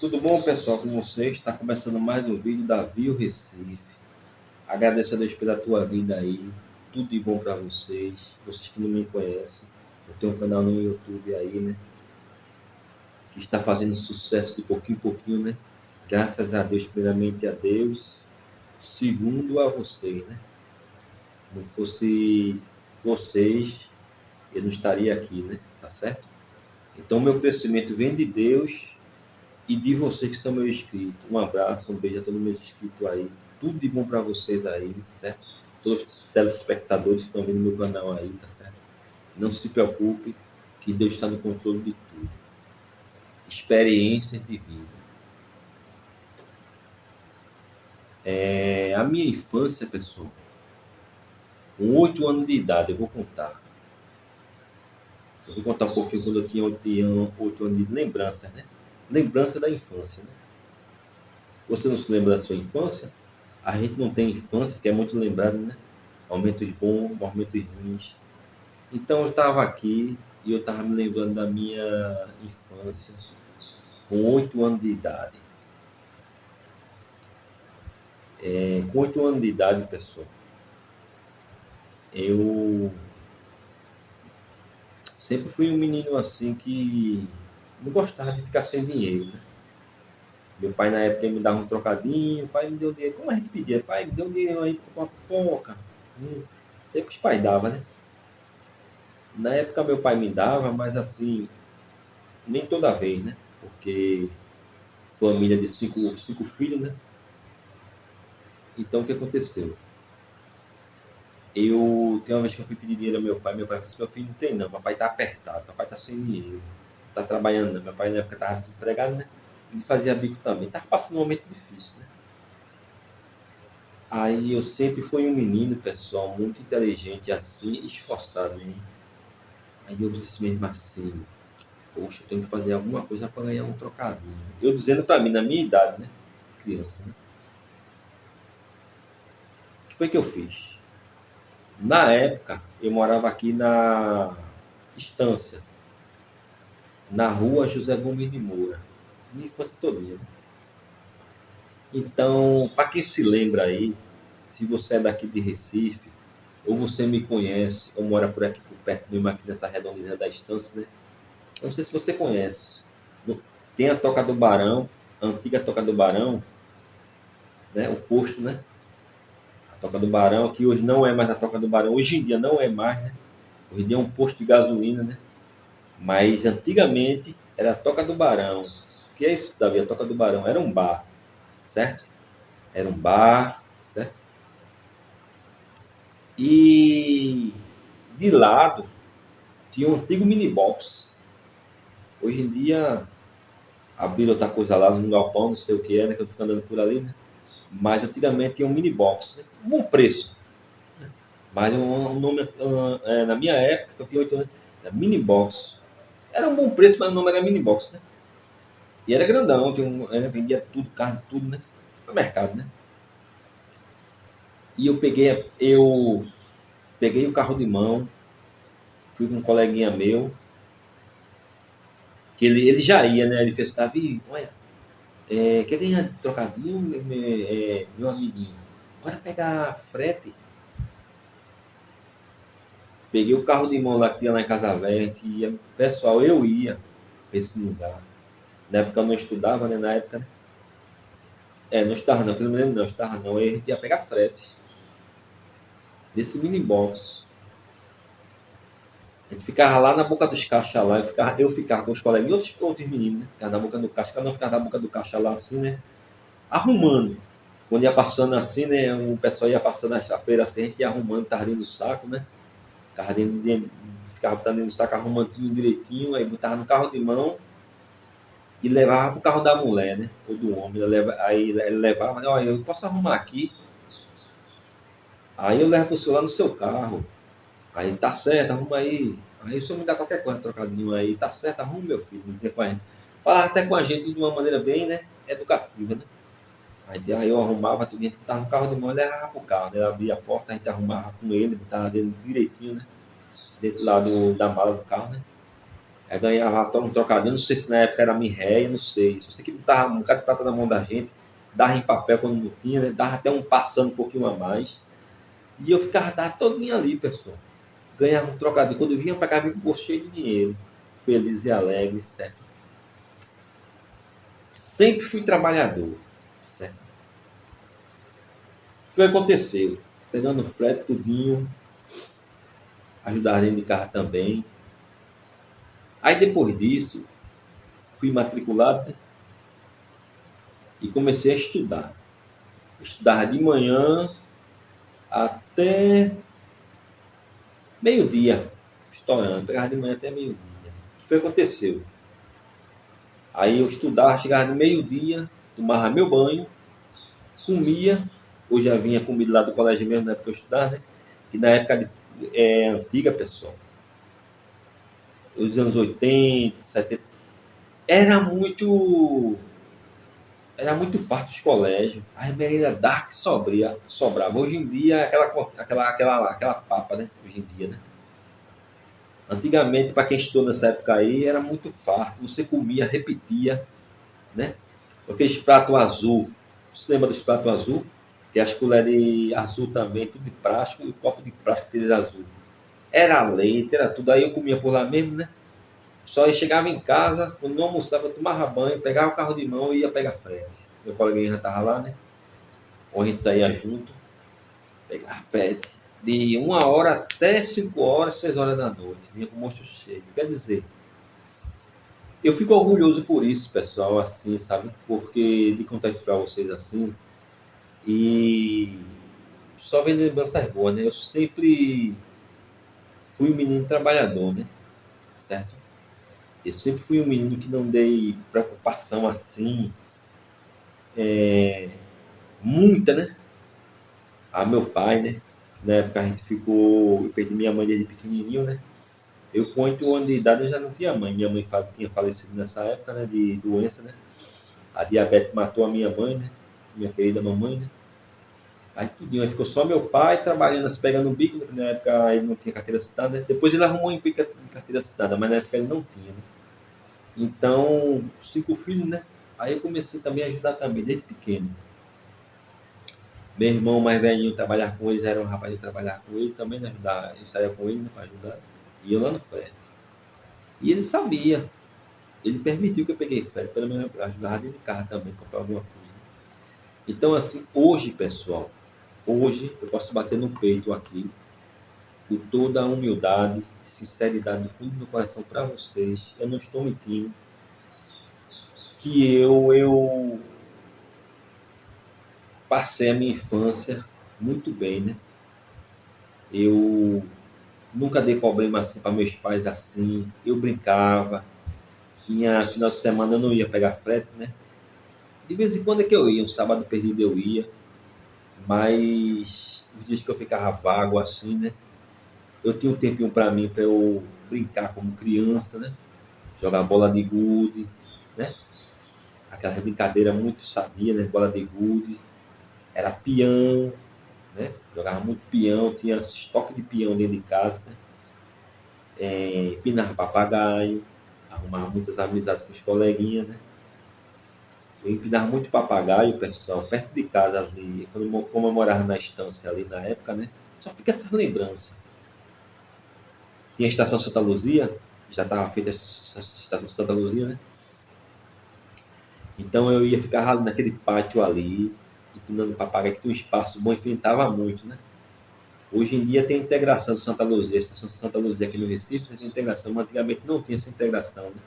Tudo bom, pessoal, com vocês? Está começando mais um vídeo da Vio Recife. Agradeço a Deus pela tua vida aí. Tudo de bom para vocês. Vocês que não me conhecem, eu tenho um canal no YouTube aí, né? Que está fazendo sucesso de pouquinho em pouquinho, né? Graças a Deus, primeiramente a Deus, segundo a vocês, né? Não fosse vocês, eu não estaria aqui, né? Tá certo? Então, meu crescimento vem de Deus e de vocês que são meus inscritos. Um abraço, um beijo a todos os meus inscritos aí. Tudo de bom para vocês aí, certo? Todos os telespectadores que estão vendo meu canal aí, tá certo? Não se preocupe, que Deus está no controle de tudo. Experiências de vida. A minha infância, pessoal, com 8 anos de idade, eu vou contar. Eu vou contar um pouquinho quando eu tinha 8 anos de lembrança, né? Lembrança da infância, né? Você não se lembra da sua infância? A gente não tem infância, que é muito lembrado, né? Momentos bons, momentos ruins. Então eu estava aqui e eu estava me lembrando da minha infância, com 8 anos de idade. Com 8 anos de idade, pessoal, eu sempre fui um menino assim que não gostava de ficar sem dinheiro, né? Meu pai na época me dava um trocadinho, pai me deu dinheiro, como a gente pedia, pai me deu um dinheiro aí para comprar uma pipoca. Sempre os pais davam, né? Na época meu pai me dava, mas assim, nem toda vez, né? Porque família de cinco filhos, né? Então o que aconteceu? Tem uma vez que eu fui pedir dinheiro ao meu pai disse, meu filho não tem não, papai tá apertado, papai tá sem dinheiro, não tá trabalhando não. Meu pai na época estava desempregado, né? Ele fazia bico também, estava passando um momento difícil, né? Aí eu sempre fui um menino, pessoal, muito inteligente assim, esforçado, né? Aí eu disse mesmo assim, poxa, eu tenho que fazer alguma coisa para ganhar um trocadinho. Eu dizendo para mim, na minha idade, né? Criança, né? O que foi que eu fiz? Na época, eu morava aqui na Estância, na rua José Gomes de Moura. Minha infância todinha, né? Então, para quem se lembra aí, se você é daqui de Recife, ou você me conhece, ou mora por aqui por perto mesmo, aqui nessa redondeza da Estância, né? Não sei se você conhece. Tem a Toca do Barão, a antiga Toca do Barão, né? O posto, né? A Toca do Barão, que hoje não é mais a Toca do Barão, hoje em dia não é mais, né? Hoje em dia é um posto de gasolina, né? Mas antigamente era a Toca do Barão. O que é isso, Davi? A Toca do Barão era um bar, certo? Era um bar, certo? E de lado tinha um antigo mini box. Hoje em dia abriram outra coisa lá no galpão, não sei o que é, né? Que eu tô ficando andando por ali, né? Mas antigamente tinha um mini box, né? Um bom preço. Mas um nome, na minha época, que eu tinha 8 anos, era mini box. Era um bom preço, mas o nome era mini box, né? E era grandão, vendia tudo, carne, tudo, né? Supermercado, né? E eu peguei o carro de mão, fui com um coleguinha meu, que ele já ia, né? Ele fez, Davi, olha, quer ganhar trocadinho, meu amiguinho? Bora pegar frete. Peguei o carro de mão lá que tinha lá em Casa Velha, a gente ia, pessoal, eu ia pra esse lugar. Na época eu não estudava, né? Na época, né? Não estava não, que eu não me lembro não, estava não. Aí a gente ia pegar frete desse mini box. A gente ficava lá na boca dos caixas lá, eu ficava com os colegas e outros meninos, né? Ficava na boca do caixa, cada um ficava na boca do caixa lá assim, né? Arrumando. Quando ia passando assim, né? O pessoal ia passando a feira assim, a gente ia arrumando, tava dentro do saco, né? Ficava botando dentro do saco, arrumando tudo direitinho, aí botava no carro de mão e levava pro carro da mulher, né? Ou do homem. Aí ele levava, né? Olha, eu posso arrumar aqui. Aí eu levo pro senhor lá no seu carro. Aí tá certo, arruma aí. Aí o senhor me dá qualquer coisa trocadinho aí, tá certo, arruma meu filho, dizia com a gente. Falava até com a gente de uma maneira bem, né, educativa, né? Aí eu arrumava tudo, a gente botava no carro de mão e levava pro carro, né? Ele abria a porta, a gente arrumava com ele, botava dentro direitinho, né? Dentro lá da mala do carro, né? Aí ganhava um trocadinho, não sei se na época era mirréia, não sei. Só sei que botava um bocado de prata na mão da gente, dava em papel quando não tinha, né? Dava até um passando um pouquinho a mais. E eu ficava dava todinho ali, pessoal. Ganhava um trocadinho. Quando eu vinha pra cá, vinha com o bolso cheio de dinheiro. Feliz e alegre, certo? Sempre fui trabalhador, certo? O que aconteceu? Pegando frete, tudinho, ajudar dentro de carro também. Aí depois disso, fui matriculado, né? E comecei a estudar. Estudava de manhã até meio-dia, estourando. Pegava de manhã até meio-dia. O que foi que aconteceu? Aí eu estudava, chegava de meio-dia, tomava meu banho, comia. Eu já vinha comido lá do colégio mesmo, na época que eu estudava, né? Que na época antiga, pessoal, os anos 80, 70, era muito era muito farto os colégios, a merenda dark sobrava. Hoje em dia, aquela papa, né? Hoje em dia, né? Antigamente, para quem estudou nessa época aí, era muito farto. Você comia, repetia, né? Aqueles prato azul. Você lembra dos pratos azul? Que as colheres azul também, tudo de plástico, e o copo de plástico aqueles azul. Era leite, era tudo. Aí eu comia por lá mesmo, né? Só chegava em casa, quando não almoçava, eu tomava banho, pegava o carro de mão e ia pegar frete. Meu coleguinha já estava lá, né? Ou a gente saía junto, pegava frete. De 1 hora até 5 horas, 6 horas da noite. Vinha com o monstro cheio. Quer dizer, eu fico orgulhoso por isso, pessoal, assim, sabe? Porque de contar isso para vocês assim. E só vem lembranças boas, né? Eu sempre fui um menino trabalhador, né? Certo? Eu sempre fui um menino que não dei preocupação assim, muita, né? A meu pai, né? Na época a gente ficou. Eu perdi minha mãe desde pequenininho, né? Eu com 8 anos de idade eu já não tinha mãe. Minha mãe tinha falecido nessa época, né? De doença, né? A diabetes matou a minha mãe, né? Minha querida mamãe, né? Aí tudinho, aí ficou só meu pai trabalhando, assim, pegando um bico, né? Na época ele não tinha carteira assinada, né? Depois ele arrumou um emprego de carteira assinada, mas na época ele não tinha, né? Então, 5 filhos, né? Aí eu comecei também a ajudar também, desde pequeno. Meu irmão mais velhinho trabalhar com ele, já era um rapaz de trabalhar com ele também, né? Ajudar, eu saía com ele, né, para ajudar. E eu lá no frete. E ele sabia, ele permitiu que eu peguei frete, pelo menos eu ajudava dentro de carro também, comprar alguma coisa. Então, assim, hoje, pessoal, hoje eu posso bater no peito aqui, com toda a humildade, sinceridade do fundo do meu coração para vocês. Eu não estou mentindo, que eu passei a minha infância muito bem, né? Eu nunca dei problema assim para meus pais assim. Eu brincava. Tinha final de semana eu não ia pegar frete, né? De vez em quando é que eu ia, um sábado perdido eu ia. Mas os dias que eu ficava vago assim, né? Eu tinha um tempinho para mim, para eu brincar como criança, né? Jogar bola de gude, né? Aquela brincadeira muito sadia, né? Bola de gude. Era peão, né? Jogava muito peão, tinha estoque de peão dentro de casa, né? Empinava papagaio, arrumava muitas amizades com os coleguinhas, né? Eu empinava muito papagaio, pessoal, perto de casa ali, como eu morava na estância ali na época, né? Só fica essa lembrança. Tinha a estação Santa Luzia, já estava feita essa estação Santa Luzia, né? Então eu ia ficar ali naquele pátio ali, empinando papagaio, que tinha um espaço bom, enfrentava muito, né? Hoje em dia tem a integração de Santa Luzia, a estação Santa Luzia aqui no Recife, tem integração, mas antigamente não tinha essa integração, né?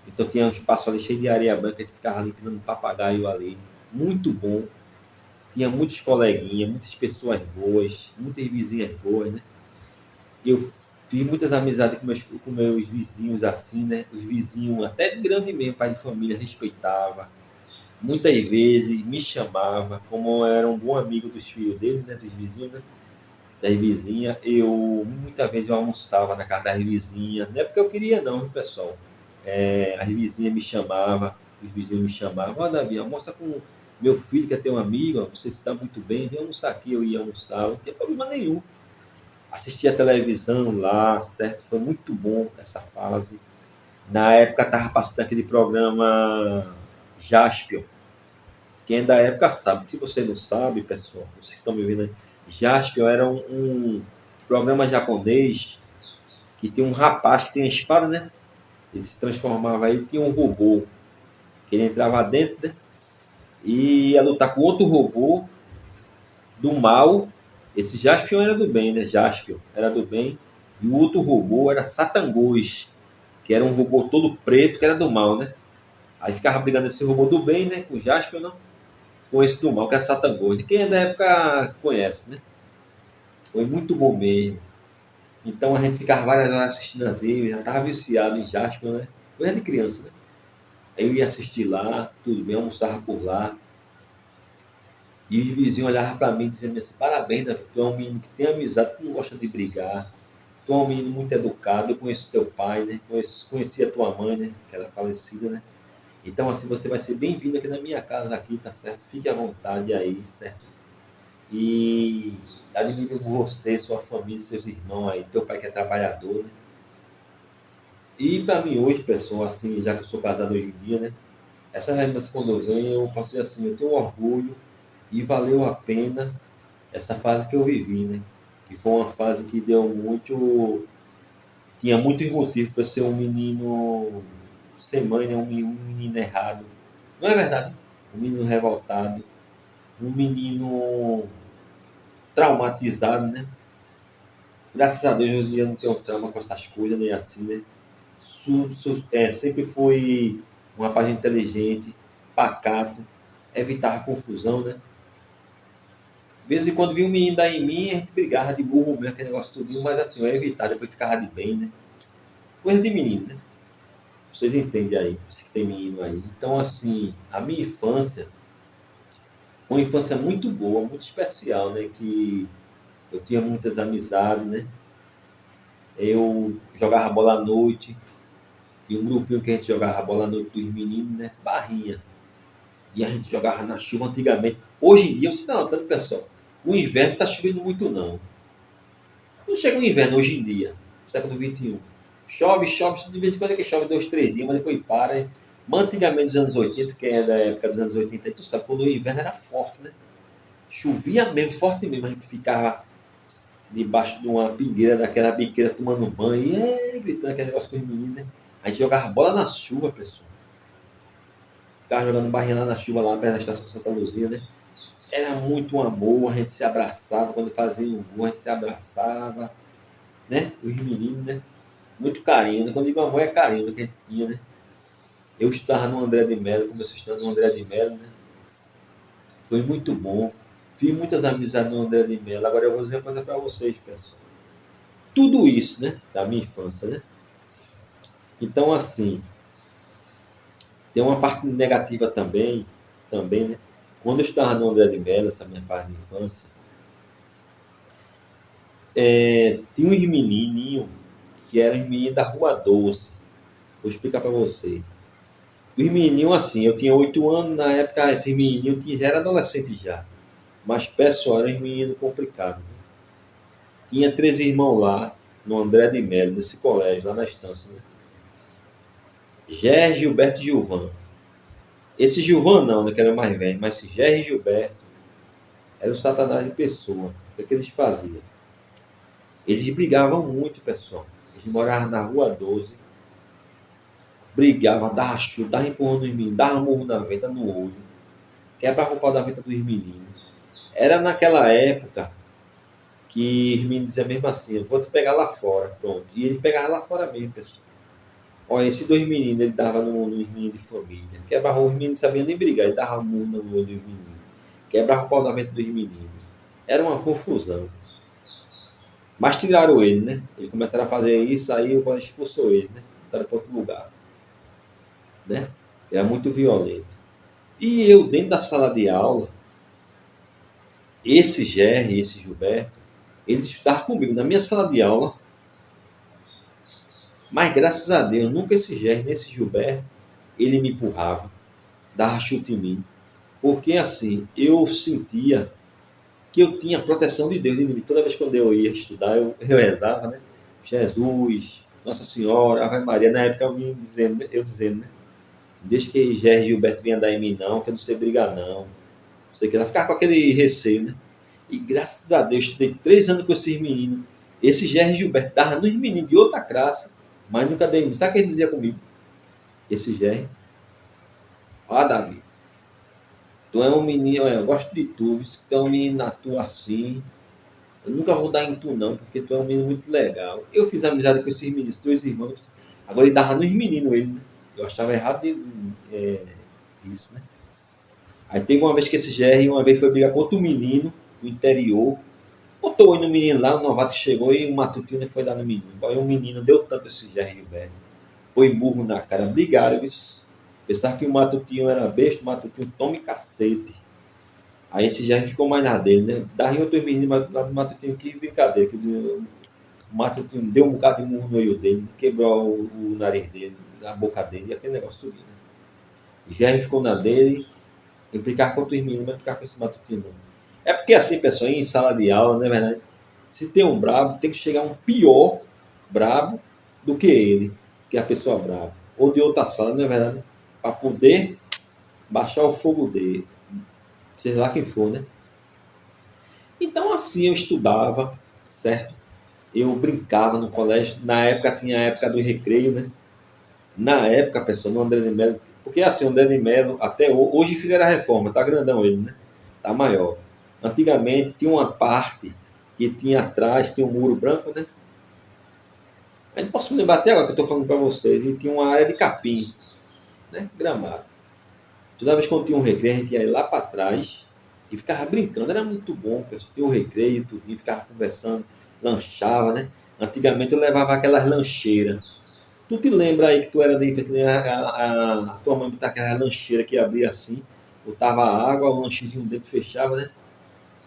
Então tinha um espaço ali cheio de areia branca, a gente ficava limpando um papagaio ali. Muito bom. Tinha muitos coleguinhas, muitas pessoas boas, muitas vizinhas boas, né? Eu fiz muitas amizades com meus vizinhos assim, né? Os vizinhos, até de grande mesmo, pai de família, respeitava. Muitas vezes me chamava, como eu era um bom amigo dos filhos dele, né? Dos vizinhos, né? Das vizinhas, muitas vezes eu almoçava na casa das vizinhas, não é porque eu queria não, viu, pessoal? As vizinhas me chamavam, os vizinhos me chamavam, ó Davi, almoça com meu filho que é teu amigo, ó, você está muito bem, vem almoçar aqui, eu ia almoçar, não tem problema nenhum. Assistia a televisão lá, certo? Foi muito bom essa fase. Na época estava passando aquele programa Jaspion. Quem é da época sabe. Se você não sabe, pessoal, vocês que estão me ouvindo aí, Jaspion era um programa japonês que tem um rapaz que tem uma espada, né? Ele se transformava, ele tinha um robô, que ele entrava dentro, né? E ia lutar com outro robô do mal. Esse Jaspion era do bem, né? Jaspion era do bem. E o outro robô era Satangos, que era um robô todo preto, que era do mal, né? Aí ficava brigando esse robô do bem, né? Com o Jaspion, não? Com esse do mal, que é Satangos. Quem é da época conhece, né? Foi muito bom mesmo. Então a gente ficava várias horas assistindo as eu já estava viciado em Jaspion, né? Coisa de criança, né? Aí eu ia assistir lá, tudo bem, almoçava por lá. E os vizinhos olhavam para mim dizendo assim, parabéns, Davi, tu é um menino que tem amizade, tu não gosta de brigar, tu é um menino muito educado, eu conheço teu pai, né? Conheci a tua mãe, né? Que era falecida, né? Então assim, você vai ser bem-vindo aqui na minha casa, aqui, tá certo? Fique à vontade aí, certo? E admiro você, sua família, seus irmãos aí, teu pai que é trabalhador, né? E para mim hoje, pessoal, assim, já que eu sou casado hoje em dia, né? Essa lembrança quando eu venho, eu posso dizer assim, eu tenho orgulho e valeu a pena essa fase que eu vivi, né? Que foi uma fase que deu muito. Tinha muitos motivos para ser um menino sem mãe, né? Um menino errado. Não é verdade? Um menino revoltado, um menino traumatizado, né? Graças a Deus hoje em dia não tenho trauma com essas coisas, nem assim, né? Sempre foi um rapaz inteligente, pacato, evitava confusão, né? De vez em quando vinha um menino dar em mim, a gente brigava de burro mesmo, aquele negócio tudinho, mas assim, eu evitava, depois ficava de bem, né? Coisa de menino, né? Vocês entendem aí, vocês que tem menino aí. Então, assim, a minha infância foi uma infância muito boa, muito especial, né? Que eu tinha muitas amizades, né? Eu jogava bola à noite, tinha um grupinho que a gente jogava bola à noite dos meninos, né? Barrinha. E a gente jogava na chuva antigamente. Hoje em dia, você está notando, pessoal, o inverno está chovendo muito, não. Não chega o inverno hoje em dia, século XXI. Chove, chove, de vez em quando é que chove 2, 3 dias, mas depois para. Mas antigamente, nos anos 80, que é da época dos anos 80, tu sabe, quando o inverno era forte, né? Chovia mesmo, forte mesmo. A gente ficava debaixo de uma pingueira, daquela biqueira, tomando banho, e gritando aquele negócio com os meninos, né? A gente jogava bola na chuva, pessoal. Ficava jogando barrinha lá na chuva, lá perto da estação Santa Luzia, né? Era muito um amor, a gente se abraçava, quando fazia um gol, a gente se abraçava, né? Os meninos, né? Muito carinho, né? Quando digo amor, é carinho que a gente tinha, né? Eu estava no André de Melo, comecei a estudar no André de Melo, né? Foi muito bom. Fiz muitas amizades no André de Melo. Agora eu vou dizer uma coisa para vocês, pessoal. Tudo isso, né? Da minha infância, né? Então, assim, tem uma parte negativa também, né? Quando eu estava no André de Melo, essa minha fase de infância, tinha uns menininhos que eram os meninos da Rua 12. Vou explicar para você. Os menininhos, assim, eu tinha 8 anos, na época, esses menininhos já era adolescente já. Mas pessoal, era um menino complicado. Tinha 3 irmãos lá, no André de Melo, nesse colégio, lá na estância. Né? Gerry, Gilberto e Gilvan. Esse Gilvan não, né, que era mais velho, mas esse Gerry e Gilberto era o satanás de pessoa. O que, é que eles faziam? Eles brigavam muito, pessoal. Eles moravam na Rua 12, brigavam, dava chute, dava empurrão nos meninos, dava murro na venta, no olho, quebrava o pau da venta dos meninos. Era naquela época que os meninos diziam mesmo assim, eu vou te pegar lá fora, pronto. E eles pegavam lá fora mesmo, pessoal. Olha, esses 2 meninos, ele dava nos meninos de família. Quebrava os meninos, não sabiam nem brigar, ele dava murro no olho dos meninos. Quebrava o pau da venta dos meninos. Era uma confusão. Mas tiraram ele, né? Eles começaram a fazer isso, aí o pai expulsou ele, né? Botaram para outro lugar, né? Era muito violento. E eu, dentro da sala de aula, esse Gerry, esse Gilberto, eles estudavam comigo na minha sala de aula, mas graças a Deus, nunca esse Gerry, nem esse Gilberto, ele me empurrava, dava chute em mim. Porque assim, eu sentia que eu tinha proteção de Deus em mim. Toda vez que eu ia estudar, eu rezava, né? Jesus, Nossa Senhora, Ave Maria, na época eu dizendo, né? Desde que Gerry Gilberto vinha dar em mim, não, que eu não sei brigar, não. Não sei o que, ela ficava com aquele receio, né? E graças a Deus, estudei 3 anos com esses meninos. Esse Gerry Gilberto dava nos meninos de outra classe, mas nunca dei. Sabe o que ele dizia comigo? Esse Gerry, ó, Davi, tu é um menino, eu gosto de tu, se tu é um menino na tua assim, eu nunca vou dar em tu não, porque tu é um menino muito legal. Eu fiz amizade com esses meninos, 2 irmãos. Agora ele dava nos meninos ele, né? Eu achava errado isso, né? Aí teve uma vez que esse GR, uma vez foi brigar com outro menino do interior. Botou oi no menino lá, o novato chegou e o matutino foi dar no menino. Aí o menino deu tanto esse GR, velho. Foi burro na cara, brigaram, eles pensaram que o matutino era besta, o matutino tome cacete. Aí esse GR ficou mais na dele, né? Daí outro menino, mas lá do matutino, que brincadeira, que o matutino deu um bocado de murro no olho dele, quebrou o nariz dele, a boca dele, e aquele negócio tudo, né? O GR ficou na dele, implicar com outros meninos, mas implicar com esse matutino não. É porque assim, pessoal, em sala de aula, não é verdade? Se tem um brabo, tem que chegar um pior brabo do que ele, que é a pessoa braba. Ou de outra sala, não é verdade? Para poder baixar o fogo dele. Seja lá quem for, né? Então assim eu estudava, certo? Eu brincava no colégio. Na época tinha a época do recreio, né? Na época, pessoal, no André de Melo, porque assim, o André de Melo, até hoje fizeram a reforma, tá grandão ele, né? Tá maior. Antigamente tinha uma parte que tinha atrás, tinha um muro branco, né? Eu não posso me lembrar até agora que eu estou falando para vocês, e tinha uma área de capim, né? Gramado. Toda vez que tinha um recreio, a gente ia lá para trás e ficava brincando, era muito bom, pessoal. Tinha um recreio, tudo, ficava conversando, lanchava, né? Antigamente eu levava aquelas lancheiras. Tu te lembra aí que tu era de que a tua mãe botava aquela lancheira que abria assim, botava água, o lanchezinho dentro fechava, né?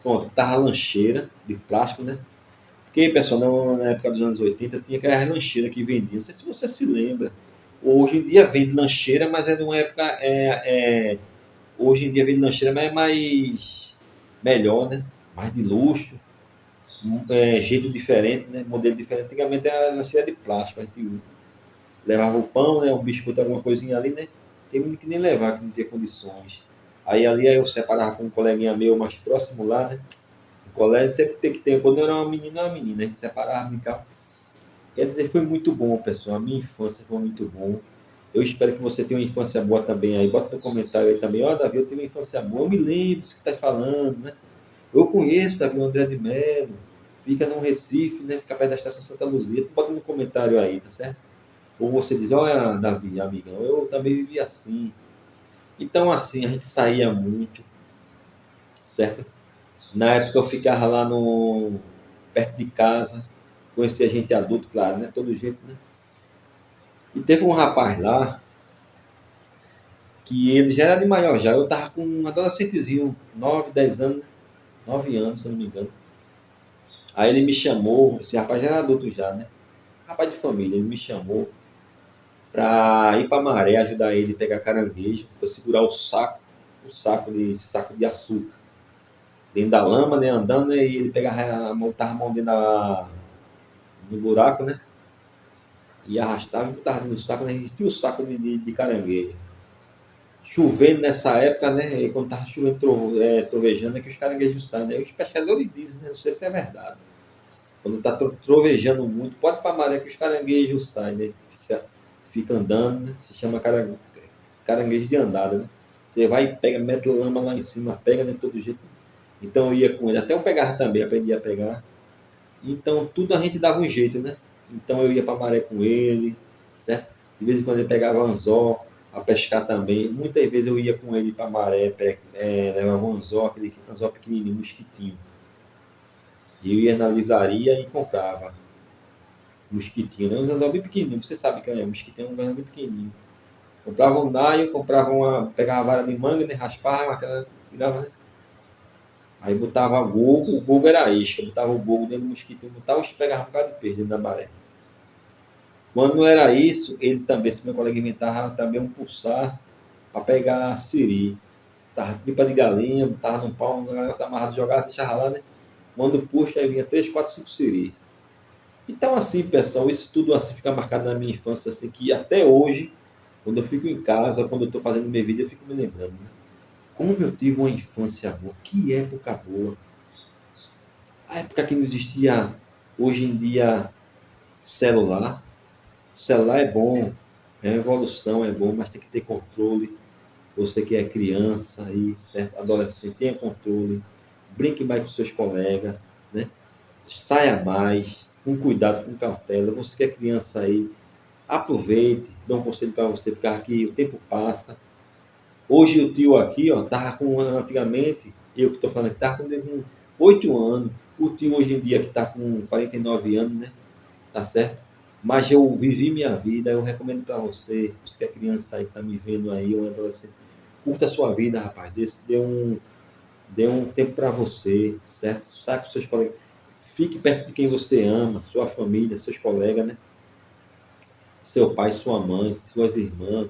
Pronto, botava a lancheira de plástico, né? Porque, pessoal, na época dos anos 80 tinha aquela lancheira que vendia. Não sei se você se lembra. Hoje em dia vende lancheira, mas é de uma época. Hoje em dia vende lancheira, mas é mais. Melhor, né? Mais de luxo. Jeito diferente, né? Modelo diferente. Antigamente era lancheira de plástico. A gente levava o pão, né? Um biscoito, alguma coisinha ali, né? Tem muito que nem levar, que não tinha condições. Aí eu separava com um coleguinha meu mais próximo lá, né? No colégio sempre tem que ter. Quando eu era uma menina, a gente separava, brincava. Quer dizer, foi muito bom, pessoal. A minha infância foi muito bom. Eu espero que você tenha uma infância boa também aí. Bota no comentário aí também. Ó, Davi, eu tenho uma infância boa. Eu me lembro do que está falando, né? Eu conheço, Davi, o André de Melo. Fica no Recife, né? Fica perto da Estação Santa Luzia. Tu bota no comentário aí, tá certo? Ou você diz, olha, Davi, amigão, eu também vivi assim. Então, assim, a gente saía muito, certo? Na época eu ficava lá no perto de casa, conhecia gente adulto, claro, né? Todo jeito, né? E teve um rapaz lá que ele já era de maior já. Eu tava com um adolescentezinho, 9 10 anos, né? 9 anos, se eu não me engano. Aí ele me chamou, esse rapaz já era adulto já, né? Rapaz de família, ele me chamou pra ir pra maré, ajudar ele a pegar caranguejo, pra segurar o saco de açúcar. Dentro da lama, né? Andando, né, e ele pegava botava a mão dentro do buraco, né? E arrastava e botava no saco, né? Existia o saco de caranguejo. Chovendo nessa época, né? E quando tava chovendo, trovejando, é que os caranguejos saem, né? Os pescadores dizem, né? Não sei se é verdade. Quando tá trovejando muito, pode ir pra maré que os caranguejos saem, né? Fica andando, né? Se chama caranguejo de andada, né? Você vai e pega, mete lama lá em cima, pega de todo jeito. Então eu ia com ele. Até eu pegava também, aprendi a pegar. Então tudo a gente dava um jeito, né? Então eu ia pra maré com ele, certo? De vez em quando ele pegava anzol a pescar também. Muitas vezes eu ia com ele para maré, levava um anzol, aquele anzol pequenininho, mosquitinho. E eu ia na livraria e comprava mosquitinho, né? Um anzol bem pequenininho, você sabe que é mosquitinho, é um anzol bem pequenininho. Comprava um naio, pegava a vara de manga, né? Raspava, aquela, virava, né? Aí botava o gogo era isca, botava o gogo dentro do mosquitinho, botava os pegava um bocado de peixe dentro da maré. Quando não era isso, ele também, esse meu colega inventava também um pulsar para pegar siri. Tava tripa de galinha, tava no pau, um negócio amarrado, jogava, deixava lá, né? Quando puxa, aí vinha 3, 4, 5 siri. Então, assim, pessoal, isso tudo assim fica marcado na minha infância, assim, que até hoje, quando eu fico em casa, quando eu estou fazendo minha vida, eu fico me lembrando, né? Como eu tive uma infância boa, que época boa. A época que não existia, hoje em dia, celular. O celular é bom, é uma evolução, é bom, mas tem que ter controle. Você que é criança aí, certo? Adolescente, tenha controle. Brinque mais com seus colegas, né? Saia mais, com cuidado, com cautela. Você que é criança aí, aproveite, dou um conselho para você, porque aqui o tempo passa. Hoje o tio aqui, ó, tava com, antigamente, eu que estou falando, tava com 8 anos. O tio hoje em dia que está com 49 anos, né? Tá certo? Mas eu vivi minha vida, eu recomendo para você, você que é criança aí, que tá me vendo aí, ou adolescente, curta a sua vida, rapaz. Dê um tempo para você, certo? Saque os seus colegas. Fique perto de quem você ama, sua família, seus colegas, né? Seu pai, sua mãe, suas irmãs.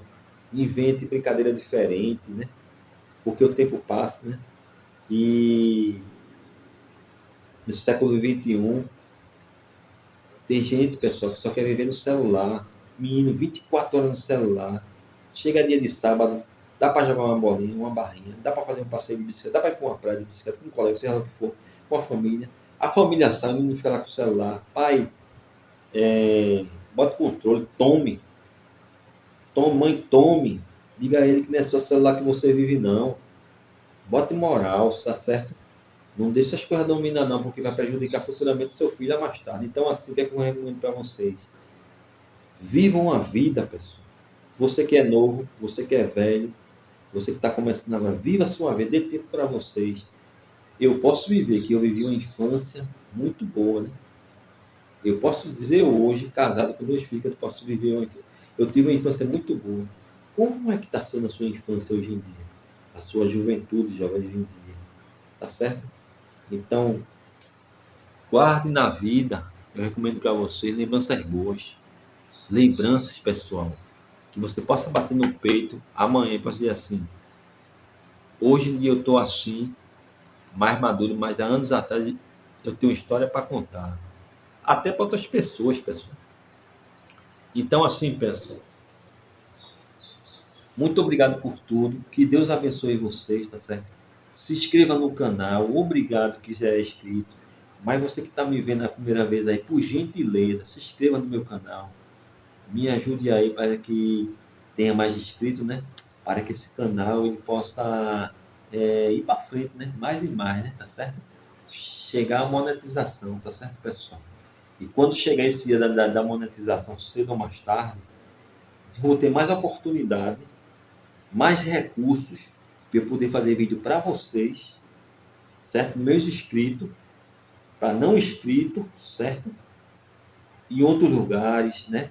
Invente brincadeira diferente, né? Porque o tempo passa, né? E no século XXI, tem gente, pessoal, que só quer viver no celular. Menino, 24 horas no celular. Chega dia de sábado, dá para jogar uma bolinha, uma barrinha, dá para fazer um passeio de bicicleta, dá para ir para uma praia de bicicleta com um colega, seja lá o que for, com a família. A família sai, o menino fica lá com o celular. Pai, bota o controle, tome, mãe, tome. Diga a ele que não é só celular que você vive, não. Bota moral, tá certo? Não deixe as coisas dominar, não, porque vai prejudicar futuramente seu filho a mais tarde. Então, assim, o que é que eu recomendo para vocês? Vivam a vida, pessoal. Você que é novo, você que é velho, você que está começando agora, viva a sua vida, dê tempo para vocês. Eu posso viver que eu vivi uma infância muito boa, né? Eu posso dizer hoje, casado com 2 filhos, eu posso viver eu tive uma infância muito boa. Como é que está sendo a sua infância hoje em dia? A sua juventude, jovem hoje em dia, tá certo? Então, guarde na vida, eu recomendo para vocês lembranças boas, lembranças, pessoal, que você possa bater no peito amanhã para dizer assim: hoje em dia eu estou assim, mais maduro, mas há anos atrás eu tenho história para contar. Até para outras pessoas, pessoal. Então, assim, pessoal, muito obrigado por tudo. Que Deus abençoe vocês, tá certo? Se inscreva no canal. Obrigado que já é inscrito. Mas você que está me vendo a primeira vez aí, por gentileza, se inscreva no meu canal. Me ajude aí para que tenha mais inscritos, né? Para que esse canal ele possa ir para frente, né? Mais e mais, né? Tá certo? Chegar à monetização, tá certo, pessoal? E quando chegar esse dia da monetização, cedo ou mais tarde, vou ter mais oportunidade, mais recursos para eu poder fazer vídeo para vocês, certo? Meus inscritos, para não inscritos, certo? Em outros lugares, né?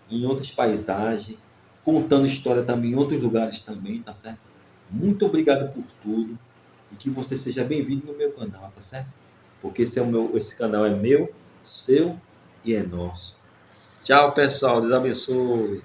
Em outras paisagens, contando história também em outros lugares também, tá certo? Muito obrigado por tudo e que você seja bem-vindo no meu canal, tá certo? Porque esse canal é meu, seu e é nosso. Tchau, pessoal. Deus abençoe.